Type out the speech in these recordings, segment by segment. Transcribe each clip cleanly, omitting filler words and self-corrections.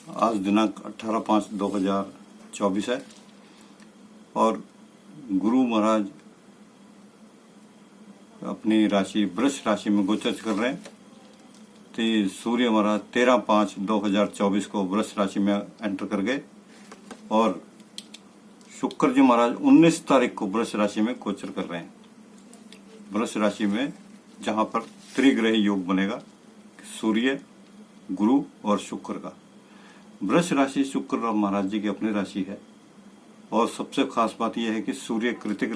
आज दिनांक 18/5/2024 है और गुरु महाराज अपनी राशि वृष राशि में गोचर कर रहे हैं। तो सूर्य महाराज 13/5/2024 को वृष राशि में एंटर कर गए और शुक्र जी महाराज 19 तारीख को वृष राशि में गोचर कर रहे हैं। वृष राशि में जहां पर त्रिग्रही योग बनेगा, सूर्य, गुरु और शुक्र का। वृष राशि शुक्र महाराज जी की अपनी राशि है और सबसे खास बात यह है कि सूर्य कृतिक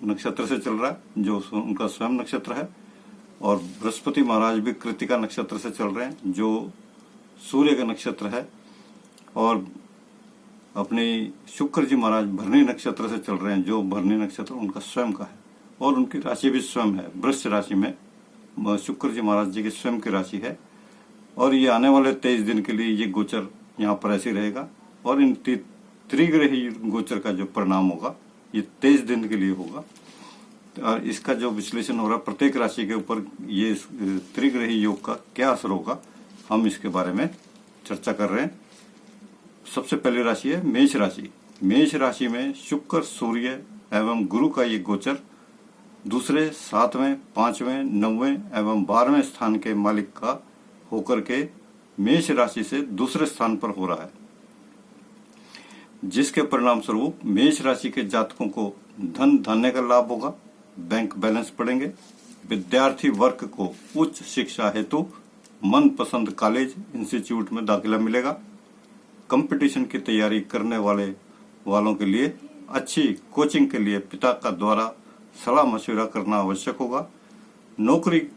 नक्षत्र से चल रहा है, जो उनका स्वयं नक्षत्र है, और बृहस्पति महाराज भी कृतिका नक्षत्र से चल रहे हैं, जो सूर्य का नक्षत्र है, और अपने शुक्र जी महाराज भरणी नक्षत्र से चल रहे हैं, जो भरणी नक्षत्र उनका स्वयं का है, और उनकी राशि भी स्वयं है। वृष राशि में शुक्र जी महाराज जी की स्वयं की राशि है और ये आने वाले 23 दिन के लिए ये गोचर यहाँ पर ऐसे रहेगा। और इन त्रिग्रही गोचर का जो परिणाम होगा ये 23 दिन के लिए होगा और इसका जो विश्लेषण हो रहा है प्रत्येक राशि के ऊपर, ये त्रिग्रही योग का क्या असर होगा, हम इसके बारे में चर्चा कर रहे हैं। सबसे पहली राशि है मेष राशि। मेष राशि में शुक्र, सूर्य एवं गुरु का ये गोचर दूसरे, 7वें, 5वें, 9वें एवं 12वें स्थान के मालिक का होकर के मेष राशि से दूसरे स्थान पर हो रहा है, जिसके परिणाम स्वरूप मेष राशि के जातकों को धन धान्य का लाभ होगा, बैंक बैलेंस बढ़ेंगे, विद्यार्थी वर्ग को उच्च शिक्षा हेतु मनपसंद कॉलेज इंस्टीट्यूट में दाखिला मिलेगा, कंपटीशन की तैयारी करने वालों के लिए अच्छी कोचिंग के लिए पिता का द्वारा सलाह मशविरा करना आवश्यक होगा, नौकरी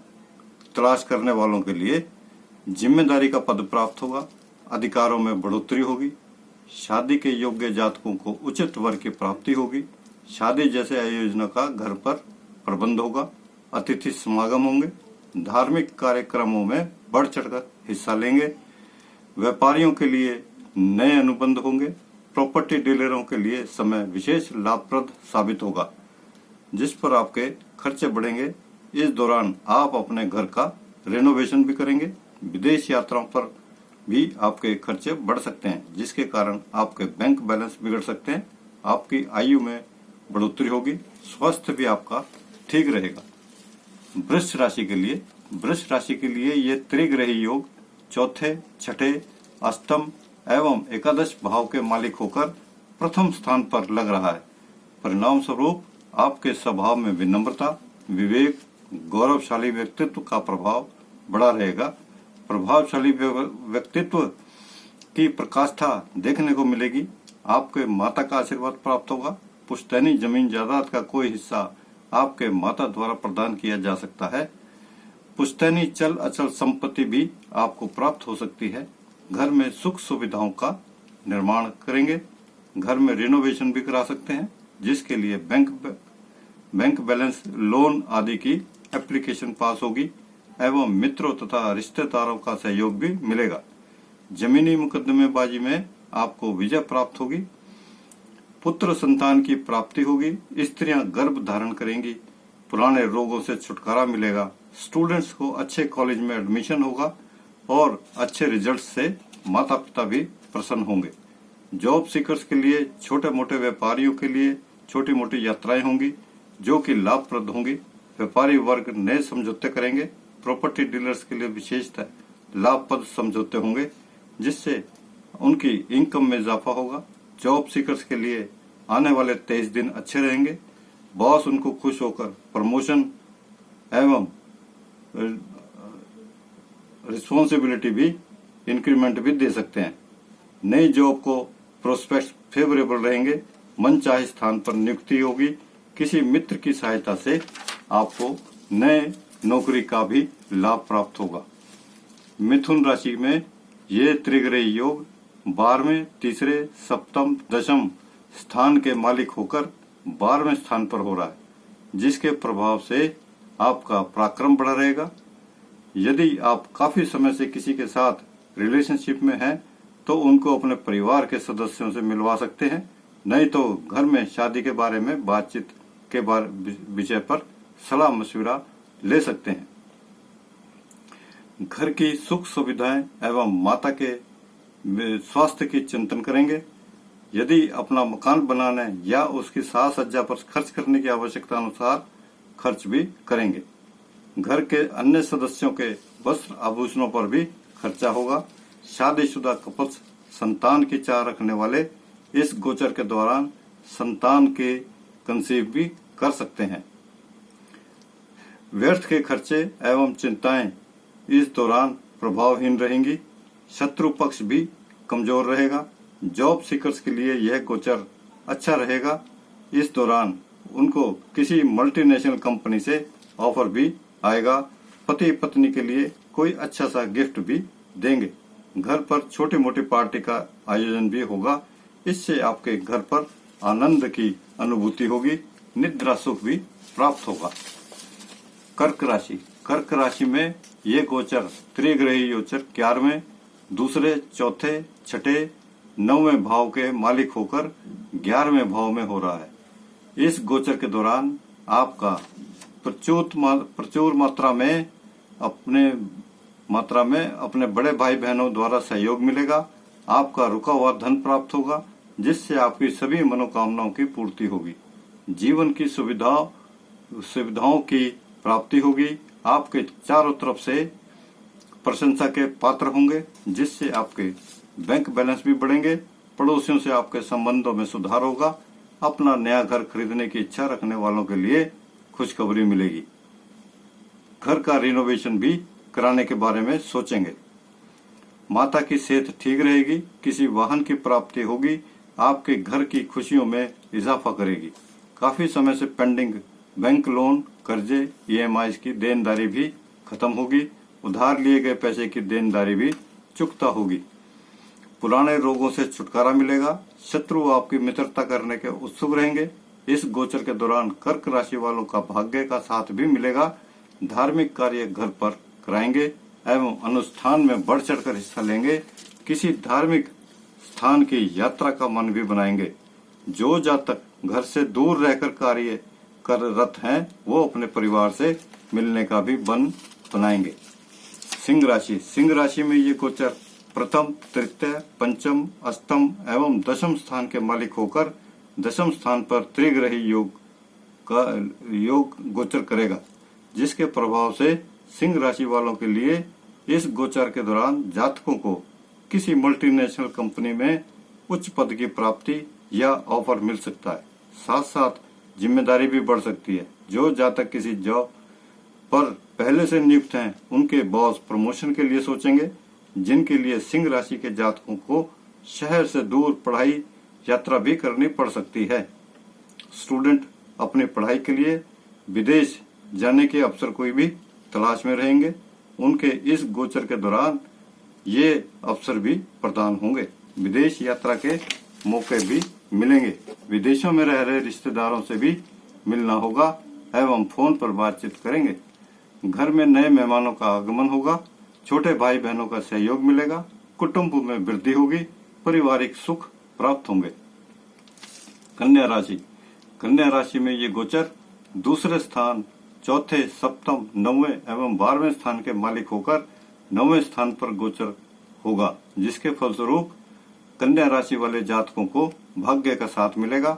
तलाश करने वालों के लिए जिम्मेदारी का पद प्राप्त होगा, अधिकारों में बढ़ोतरी होगी, शादी के योग्य जातकों को उचित वर की प्राप्ति होगी, शादी जैसे आयोजनों का घर पर प्रबंध होगा, अतिथि समागम होंगे, धार्मिक कार्यक्रमों में बढ़ चढ़कर हिस्सा लेंगे, व्यापारियों के लिए नए अनुबंध होंगे, प्रॉपर्टी डीलरों के लिए समय विशेष लाभप्रद साबित होगा, जिस पर आपके खर्चे बढ़ेंगे। इस दौरान आप अपने घर का रेनोवेशन भी करेंगे, विदेश यात्राओं पर भी आपके खर्चे बढ़ सकते हैं, जिसके कारण आपके बैंक बैलेंस बिगड़ सकते हैं, आपकी आयु में बढ़ोतरी होगी, स्वास्थ्य भी आपका ठीक रहेगा। वृष राशि के लिए ये त्रिग्रही योग चौथे, छठे, अष्टम एवं एकादश भाव के मालिक होकर प्रथम स्थान पर लग रहा है। परिणाम स्वरूप आपके स्वभाव में विनम्रता, विवेक, गौरवशाली व्यक्तित्व का प्रभाव बड़ा रहेगा। प्रभावशाली व्यक्तित्व की प्रकाष्ठा देखने को मिलेगी, आपके माता का आशीर्वाद प्राप्त होगा, पुश्तैनी जमीन जायदाद का कोई हिस्सा आपके माता द्वारा प्रदान किया जा सकता है, पुश्तैनी चल अचल संपत्ति भी आपको प्राप्त हो सकती है, घर में सुख सुविधाओं का निर्माण करेंगे, घर में रिनोवेशन भी करा सकते हैं, जिसके लिए बैंक बैलेंस, लोन आदि की एप्लीकेशन पास होगी एवं मित्रों तथा रिश्तेदारों का सहयोग भी मिलेगा। जमीनी मुकदमेबाजी में आपको विजय प्राप्त होगी, पुत्र संतान की प्राप्ति होगी, स्त्रियां गर्भ धारण करेंगी, पुराने रोगों से छुटकारा मिलेगा, स्टूडेंट्स को अच्छे कॉलेज में एडमिशन होगा और अच्छे रिजल्ट से माता पिता भी प्रसन्न होंगे। जॉब सीकर्स के लिए, छोटे मोटे व्यापारियों के लिए छोटी मोटी यात्राएं होंगी जो कि लाभप्रद होंगी, व्यापारी वर्ग नए समझौते करेंगे, प्रॉपर्टी डीलर्स के लिए विशेषतः लाभप्रद समझौते होंगे, जिससे उनकी इनकम में इजाफा होगा। जॉब सीकर्स के लिए आने वाले 23 दिन अच्छे रहेंगे, बॉस उनको खुश होकर प्रमोशन एवं रिस्पॉन्सिबिलिटी भी, इंक्रीमेंट भी दे सकते हैं। नई जॉब को प्रोस्पेक्ट्स फेवरेबल रहेंगे, मनचाहे स्थान पर नियुक्ति होगी, किसी मित्र की सहायता से आपको नए नौकरी का भी लाभ प्राप्त होगा। मिथुन राशि में ये त्रिग्रही योग 12वें, तीसरे, सप्तम, दशम स्थान के मालिक होकर 12वें स्थान पर हो रहा है, जिसके प्रभाव से आपका पराक्रम बढ़ा रहेगा। यदि आप काफी समय से किसी के साथ रिलेशनशिप में हैं तो उनको अपने परिवार के सदस्यों से मिलवा सकते हैं, नहीं तो घर में शादी के बारे में बातचीत के विषय पर सलाह मशविरा ले सकते हैं। घर की सुख सुविधाएं एवं माता के वे स्वास्थ्य की चिंतन करेंगे। यदि अपना मकान बनाने या उसकी साज सज्जा पर खर्च करने की आवश्यकता अनुसार खर्च भी करेंगे। घर के अन्य सदस्यों के वस्त्र आभूषणों पर भी खर्चा होगा। शादीशुदा कपल्स संतान की चाह रखने वाले इस गोचर के दौरान संतान के कंसीव भी कर सकते हैं। व्यर्थ के खर्चे एवं चिंताएं इस दौरान प्रभावहीन रहेंगी। शत्रु पक्ष भी कमजोर रहेगा। जॉब सीकर्स के लिए यह गोचर अच्छा रहेगा। इस दौरान उनको किसी मल्टीनेशनल कंपनी से ऑफर भी आएगा। पति पत्नी के लिए कोई अच्छा सा गिफ्ट भी देंगे। घर पर छोटी मोटी पार्टी का आयोजन भी होगा। इससे आपके घर पर आनंद की अनुभूति होगी। निद्रा सुख भी प्राप्त होगा। कर्क राशि में ये गोचर त्रिग्रही गोचर 11वें, दूसरे, चौथे, छठे, 9वें भाव के मालिक होकर 11वें भाव में हो रहा है। इस गोचर के दौरान आपका प्रचुर मात्रा में अपने बड़े भाई बहनों द्वारा सहयोग मिलेगा। आपका रुका हुआ धन प्राप्त होगा, जिससे आपकी सभी मनोकामनाओं की पूर्ति होगी। जीवन की सुविधाओं की प्राप्ति होगी। आपके चारों तरफ से प्रशंसा के पात्र होंगे, जिससे आपके बैंक बैलेंस भी बढ़ेंगे। पड़ोसियों से आपके संबंधों में सुधार होगा। अपना नया घर खरीदने की इच्छा रखने वालों के लिए खुशखबरी मिलेगी। घर का रिनोवेशन भी कराने के बारे में सोचेंगे। माता की सेहत ठीक रहेगी। किसी वाहन की प्राप्ति होगी। आपके घर की खुशियों में इजाफा करेगी। काफी समय से पेंडिंग बैंक लोन, कर्जे, EMI की देनदारी भी खत्म होगी। उधार लिए गए पैसे की देनदारी भी चुकता होगी। पुराने रोगों से छुटकारा मिलेगा। शत्रु आपकी मित्रता करने के उत्सुक रहेंगे। इस गोचर के दौरान कर्क राशि वालों का भाग्य का साथ भी मिलेगा। धार्मिक कार्य घर पर कराएंगे एवं अनुष्ठान में बढ़ चढ़कर हिस्सा लेंगे। किसी धार्मिक स्थान की यात्रा का मन भी बनाएंगे। जो जातक घर से दूर रहकर कार्य कर रत हैं, वो अपने परिवार से मिलने का भी मन बनाएंगे। सिंह राशि में ये गोचर प्रथम, तृतीय, पंचम, अष्टम एवं दशम स्थान के मालिक होकर दशम स्थान पर त्रिग्रही योग गोचर करेगा, जिसके प्रभाव से सिंह राशि वालों के लिए इस गोचर के दौरान जातकों को किसी मल्टीनेशनल कंपनी में उच्च पद की प्राप्ति या ऑफर मिल सकता है। साथ साथ जिम्मेदारी भी बढ़ सकती है। जो जातक किसी जॉब पर पहले से नियुक्त हैं, उनके बॉस प्रमोशन के लिए सोचेंगे। जिनके लिए सिंह राशि के जातकों को शहर से दूर पढ़ाई यात्रा भी करनी पड़ सकती है। स्टूडेंट अपनी पढ़ाई के लिए विदेश जाने के अवसर कोई भी तलाश में रहेंगे। उनके इस गोचर के दौरान ये अवसर भी प्रदान होंगे। विदेश यात्रा के मौके भी मिलेंगे। विदेशों में रह रहे रिश्तेदारों से भी मिलना होगा एवं फोन पर बातचीत करेंगे। घर में नए मेहमानों का आगमन होगा। छोटे भाई बहनों का सहयोग मिलेगा। कुटुंब में वृद्धि होगी। पारिवारिक सुख प्राप्त होंगे। कन्या राशि में ये गोचर दूसरे स्थान, चौथे, सप्तम, 9वें एवं 12वें स्थान के मालिक होकर 9वें स्थान पर गोचर होगा, जिसके फलस्वरूप कन्या राशि वाले जातकों को भाग्य का साथ मिलेगा।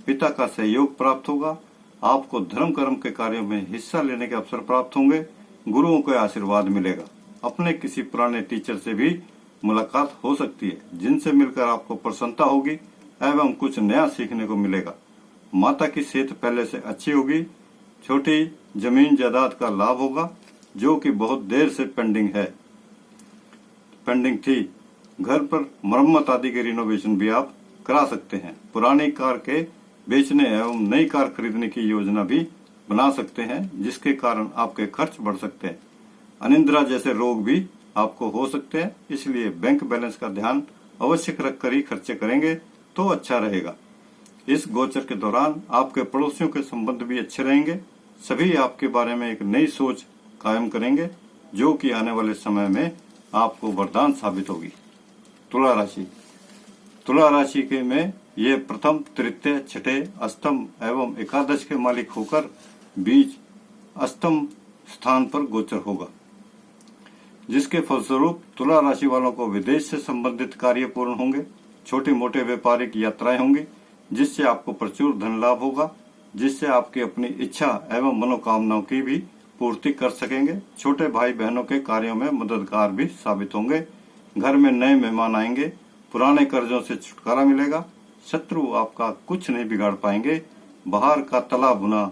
पिता का सहयोग प्राप्त होगा। आपको धर्म कर्म के कार्यों में हिस्सा लेने के अवसर प्राप्त होंगे। गुरुओं का आशीर्वाद मिलेगा। अपने किसी पुराने टीचर से भी मुलाकात हो सकती है, जिनसे मिलकर आपको प्रसन्नता होगी एवं कुछ नया सीखने को मिलेगा। माता की सेहत पहले से अच्छी होगी। छोटी जमीन जायदाद का लाभ होगा, जो कि बहुत देर से पेंडिंग थी। घर पर मरम्मत आदि के रिनोवेशन भी आप करा सकते हैं। पुरानी कार के बेचने एवं नई कार खरीदने की योजना भी बना सकते हैं, जिसके कारण आपके खर्च बढ़ सकते हैं। अनिद्रा जैसे रोग भी आपको हो सकते हैं, इसलिए बैंक बैलेंस का ध्यान अवश्य रखकर ही खर्चे करेंगे तो अच्छा रहेगा। इस गोचर के दौरान आपके पड़ोसियों के संबंध भी अच्छे रहेंगे। सभी आपके बारे में एक नई सोच कायम करेंगे, जो कि आने वाले समय में आपको वरदान साबित होगी। तुला राशि के में ये प्रथम, तृतीय, छठे, अष्टम एवं एकादश के मालिक होकर बीच अष्टम स्थान पर गोचर होगा। जिसके फलस्वरूप तुला राशि वालों को विदेश से संबंधित कार्य पूर्ण होंगे। छोटी मोटे व्यापारिक यात्राएं होंगी जिससे आपको प्रचुर धन लाभ होगा, जिससे आपकी अपनी इच्छा एवं मनोकामनाओं की भी पूर्ति कर सकेंगे। छोटे भाई बहनों के कार्यों में मददगार भी साबित होंगे। घर में नए मेहमान आएंगे। पुराने कर्जों से छुटकारा मिलेगा। शत्रु आपका कुछ नहीं बिगाड़ पाएंगे। बाहर का तला भुना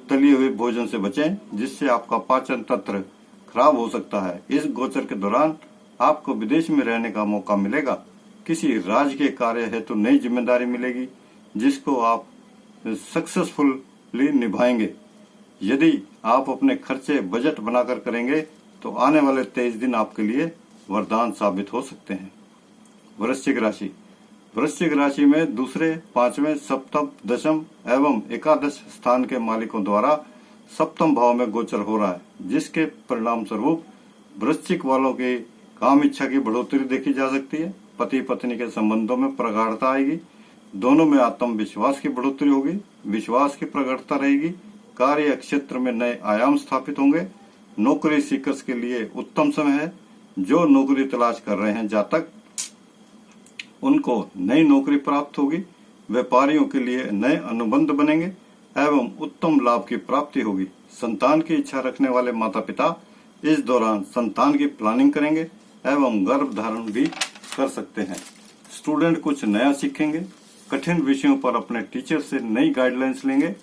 तली हुए भोजन से बचें, जिससे आपका पाचन तंत्र खराब हो सकता है। इस गोचर के दौरान आपको विदेश में रहने का मौका मिलेगा। किसी राजकीय कार्य हेतु नई जिम्मेदारी मिलेगी जिसको आप सक्सेसफुली निभाएंगे। यदि आप अपने खर्चे बजट बनाकर करेंगे तो आने वाले 23 दिन आपके लिए वरदान साबित हो सकते हैं। वृश्चिक राशि। वृश्चिक राशि में दूसरे, पांचवें, सप्तम, दशम एवं एकादश स्थान के मालिकों द्वारा सप्तम भाव में गोचर हो रहा है, जिसके परिणाम स्वरूप वृश्चिक वालों की काम इच्छा की बढ़ोतरी देखी जा सकती है। पति पत्नी के संबंधों में प्रगाढ़ता आएगी। दोनों में आत्मविश्वास की बढ़ोतरी होगी। विश्वास की प्रगाढ़ता रहेगी। कार्य क्षेत्र में नए आयाम स्थापित होंगे। नौकरी सीकर्स के लिए उत्तम समय है। जो नौकरी तलाश कर रहे हैं जातक, उनको नई नौकरी प्राप्त होगी। व्यापारियों के लिए नए अनुबंध बनेंगे एवं उत्तम लाभ की प्राप्ति होगी। संतान की इच्छा रखने वाले माता पिता इस दौरान संतान की प्लानिंग करेंगे एवं गर्भ धारण भी कर सकते हैं। स्टूडेंट कुछ नया सीखेंगे। कठिन विषयों पर अपने टीचर से नई गाइडलाइंस लेंगे।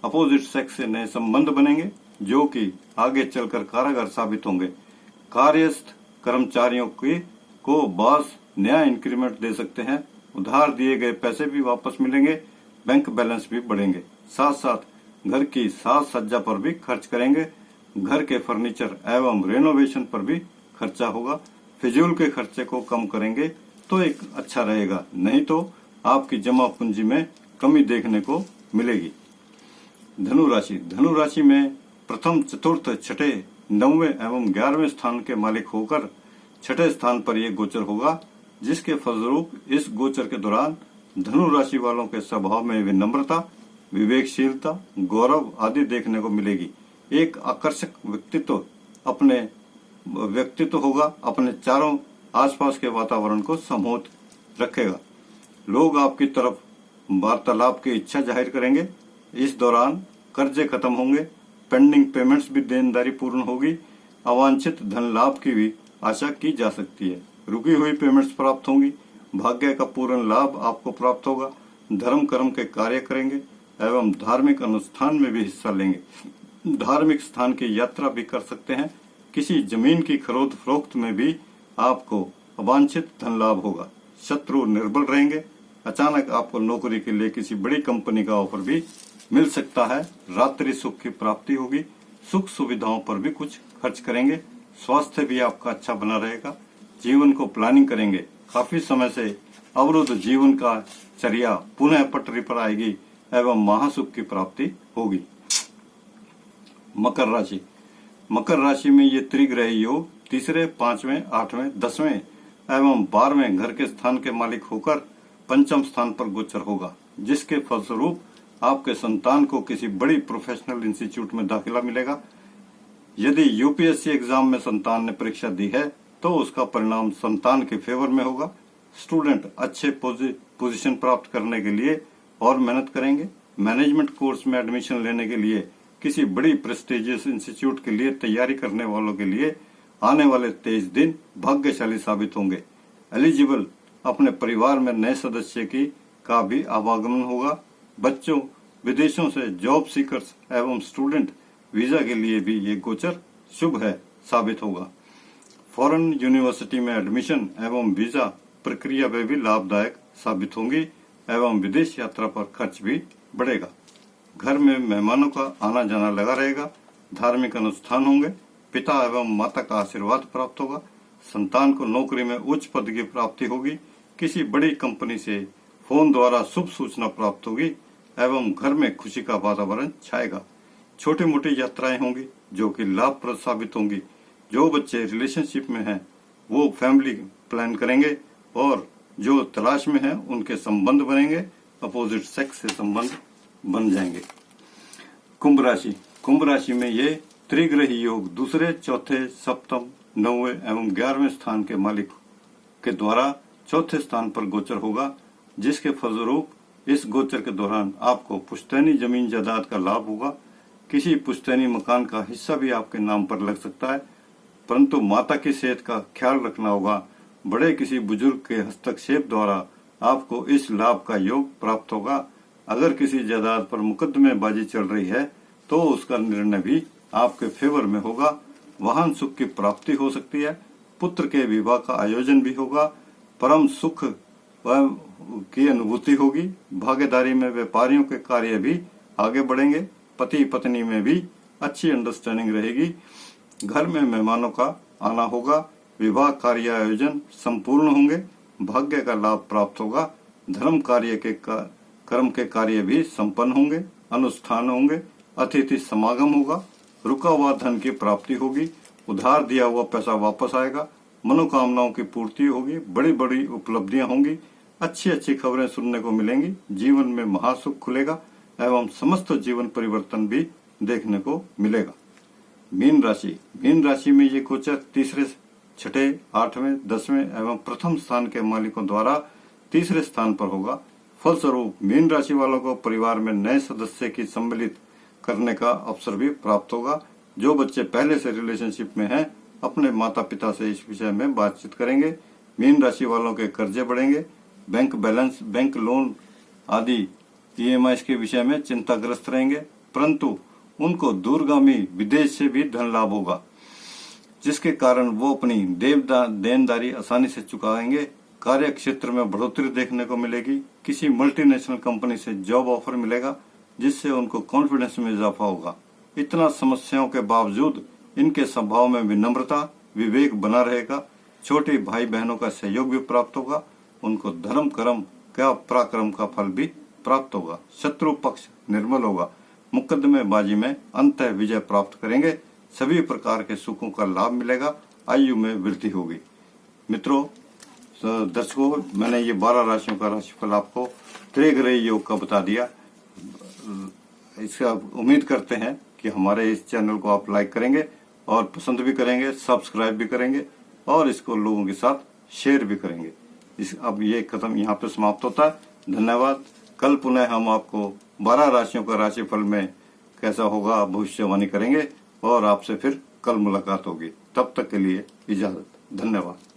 अपोजिट सेक्स से नए संबंध बनेंगे जो कि आगे चलकर कारगर साबित होंगे। कार्यस्थ कर्मचारियों को बॉस नया इंक्रीमेंट दे सकते हैं। उधार दिए गए पैसे भी वापस मिलेंगे। बैंक बैलेंस भी बढ़ेंगे। साथ साथ घर की साज सज्जा पर भी खर्च करेंगे। घर के फर्नीचर एवं रेनोवेशन पर भी खर्चा होगा। फिजूल के खर्चे को कम करेंगे तो एक अच्छा रहेगा, नहीं तो आपकी जमा पूंजी में कमी देखने को मिलेगी। धनु राशि। धनु राशि में प्रथम, चतुर्थ, छठे, 9वें एवं 11वें स्थान के मालिक होकर छठे स्थान पर यह गोचर होगा, जिसके फलस्वरूप इस गोचर के दौरान धनु राशि वालों के स्वभाव में विनम्रता, विवेकशीलता, गौरव आदि देखने को मिलेगी। एक आकर्षक व्यक्तित्व होगा। अपने चारों आसपास के वातावरण को सम्मोहित रखेगा। लोग आपकी तरफ वार्तालाप की इच्छा जाहिर करेंगे। इस दौरान कर्जे खत्म होंगे। पेंडिंग पेमेंट्स भी देनदारी पूर्ण होगी। अवांछित धन लाभ की भी आशा की जा सकती है। रुकी हुई पेमेंट्स प्राप्त होंगी। भाग्य का पूर्ण लाभ आपको प्राप्त होगा। धर्म कर्म के कार्य करेंगे एवं धार्मिक अनुष्ठान में भी हिस्सा लेंगे। धार्मिक स्थान की यात्रा भी कर सकते हैं। किसी जमीन की खरीद फरोख्त में भी आपको अवांछित धन लाभ होगा। शत्रु निर्बल रहेंगे। अचानक आपको नौकरी के लिए किसी बड़ी कंपनी का ऑफर भी मिल सकता है। रात्रि सुख की प्राप्ति होगी। सुख सुविधाओं पर भी कुछ खर्च करेंगे। स्वास्थ्य भी आपका अच्छा बना रहेगा। जीवन को प्लानिंग करेंगे। काफी समय से अवरुद्ध जीवन का चर्या पुनः पटरी पर आएगी एवं महासुख की प्राप्ति होगी। मकर राशि। मकर राशि में ये त्रिग्रह योग तीसरे, 5वें, 8वें, 10वें एवं 12वें घर के स्थान के मालिक होकर पंचम स्थान पर गोचर होगा, जिसके फलस्वरूप आपके संतान को किसी बड़ी प्रोफेशनल इंस्टीट्यूट में दाखिला मिलेगा। यदि यूपीएससी एग्जाम में संतान ने परीक्षा दी है तो उसका परिणाम संतान के फेवर में होगा। स्टूडेंट अच्छे पोजीशन प्राप्त करने के लिए और मेहनत करेंगे। मैनेजमेंट कोर्स में एडमिशन लेने के लिए किसी बड़ी प्रेस्टिजियस इंस्टीट्यूट के लिए तैयारी करने वालों के लिए आने वाले 23 दिन भाग्यशाली साबित होंगे। एलिजिबल अपने परिवार में नए सदस्य का भी आवागमन होगा। बच्चों, विदेशों से जॉब सीकर्स एवं स्टूडेंट वीजा के लिए भी ये गोचर शुभ है साबित होगा। फॉरेन यूनिवर्सिटी में एडमिशन एवं वीजा प्रक्रिया में भी लाभदायक साबित होंगी एवं विदेश यात्रा पर खर्च भी बढ़ेगा। घर में मेहमानों का आना जाना लगा रहेगा। धार्मिक अनुष्ठान होंगे। पिता एवं माता का आशीर्वाद प्राप्त होगा। संतान को नौकरी में उच्च पद की प्राप्ति होगी। किसी बड़ी कंपनी से फोन द्वारा शुभ सूचना प्राप्त होगी एवं घर में खुशी का वातावरण छाएगा। छोटी मोटी यात्राएं होंगी जो कि लाभप्रद साबित होंगी। जो बच्चे रिलेशनशिप में हैं वो फैमिली प्लान करेंगे और जो तलाश में हैं उनके संबंध बनेंगे। अपोजिट सेक्स से संबंध बन जाएंगे। कुंभ राशि। कुंभ राशि में ये त्रिग्रही योग दूसरे, चौथे, सप्तम 9वें एवं 11वें स्थान के मालिक के द्वारा चौथे स्थान पर गोचर होगा, जिसके फलस्वरूप इस गोचर के दौरान आपको पुश्तैनी जमीन जायदाद का लाभ होगा। किसी पुश्तैनी मकान का हिस्सा भी आपके नाम पर लग सकता है, परंतु माता की सेहत का ख्याल रखना होगा। बड़े किसी बुजुर्ग के हस्तक्षेप द्वारा आपको इस लाभ का योग प्राप्त होगा। अगर किसी जायदाद पर मुकदमेबाजी चल रही है तो उसका निर्णय भी आपके फेवर में होगा। वाहन सुख की प्राप्ति हो सकती है। पुत्र के विवाह का आयोजन भी होगा। परम सुख की अनुभूति होगी। भागीदारी में व्यापारियों के कार्य भी आगे बढ़ेंगे। पति पत्नी में भी अच्छी अंडरस्टैंडिंग रहेगी। घर में मेहमानों का आना होगा। विवाह कार्य आयोजन संपूर्ण होंगे। भाग्य का लाभ प्राप्त होगा। धर्म कार्य के कर्म के कार्य भी संपन्न होंगे, अनुष्ठान होंगे। अतिथि समागम होगा। रुका हुआ धन की प्राप्ति होगी। उधार दिया हुआ पैसा वापस आएगा। मनोकामनाओं की पूर्ति होगी। बड़ी बड़ी उपलब्धियां होंगी। अच्छी अच्छी खबरें सुनने को मिलेंगी। जीवन में महासुख खुलेगा एवं समस्त जीवन परिवर्तन भी देखने को मिलेगा। मीन राशि में ये गोचर तीसरे, छठे, 8वें, 10वें एवं प्रथम स्थान के मालिकों द्वारा तीसरे स्थान पर होगा। फलस्वरूप मीन राशि वालों को परिवार में नए सदस्य की सम्मिलित करने का अवसर भी प्राप्त होगा। जो बच्चे पहले से रिलेशनशिप में हैं, अपने माता पिता से इस विषय में बातचीत करेंगे। मीन राशि वालों के कर्जे बढ़ेंगे। बैंक बैलेंस, बैंक लोन आदि EMI के विषय में चिंताग्रस्त रहेंगे, परंतु उनको दूरगामी विदेश से भी धन लाभ होगा, जिसके कारण वो अपनी देनदारी आसानी से चुकाएंगे। कार्य क्षेत्र में बढ़ोतरी देखने को मिलेगी। किसी मल्टीनेशनल कंपनी से जॉब ऑफर मिलेगा, जिससे उनको कॉन्फिडेंस में इजाफा होगा। इतना समस्याओं के बावजूद इनके स्वभाव में विनम्रता, विवेक बना रहेगा। छोटे भाई बहनों का सहयोग भी प्राप्त होगा। उनको धर्म कर्म का पराक्रम का फल भी प्राप्त होगा। शत्रु पक्ष निर्मल होगा। मुकदमेबाजी में अंततः विजय प्राप्त करेंगे। सभी प्रकार के सुखों का लाभ मिलेगा। आयु में वृद्धि होगी। मित्रों, दर्शकों, मैंने ये 12 राशियों का राशिफल आपको त्रिग्रही योग का बता दिया। इसका उम्मीद करते हैं कि हमारे इस चैनल को आप लाइक करेंगे और पसंद भी करेंगे, सब्सक्राइब भी करेंगे और इसको लोगों के साथ शेयर भी करेंगे। अब ये खत्म, यहाँ पे समाप्त होता है। धन्यवाद। कल पुनः हम आपको 12 राशियों का राशिफल में कैसा होगा भविष्यवाणी करेंगे और आपसे फिर कल मुलाकात होगी। तब तक के लिए इजाजत। धन्यवाद।